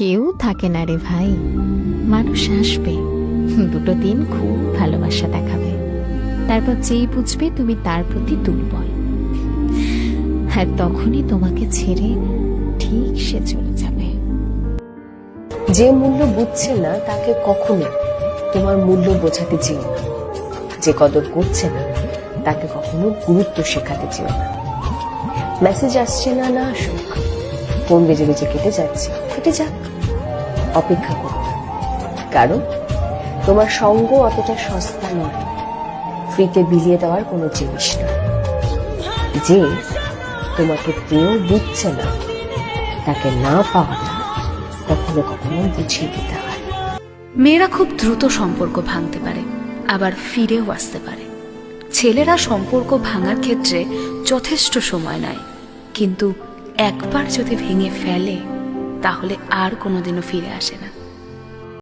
কেউ থাকে না রে ভাই, মানুষ আসবে, দুটো দিন খুব ভালোবাসা দেখাবে, তারপর যেই বুঝবে তুমি তার প্রতি দুর্বল, আর তখনই তোমাকে ছেড়ে ঠিক সে চলে যাবে। যে মূল্য বুঝছে না তাকে কখনো তোমার মূল্য বোঝাতে চেও না। যে কদর করছে না তাকে কখনো গুরুত্ব শেখাতে চেও না। মেসেজ আসছে না, না আসুক, ফোন বেজে বেজে কেটে যাচ্ছে, কেটে যাক, অপেক্ষা করো। কারণ তোমার সঙ্গ অতটা সস্তা নয়, ফ্রিতে বিলিয়ে দেওয়ার কোনো জিনিস নয়। যে তোমাকে পেয়েও বুঝছে না তাকে না পাওয়াটা কখনো কখনো বুঝিয়ে দিতে হয়। মেয়েরা খুব দ্রুত সম্পর্ক ভাঙতে পারে, আবার ফিরেও আসতে পারে। ছেলেরা সম্পর্ক ভাঙার ক্ষেত্রে যথেষ্ট সময় নেয়, কিন্তু একবার যদি ভেঙে ফেলে তাহলে আর কোনোদিনও ফিরে আসে না।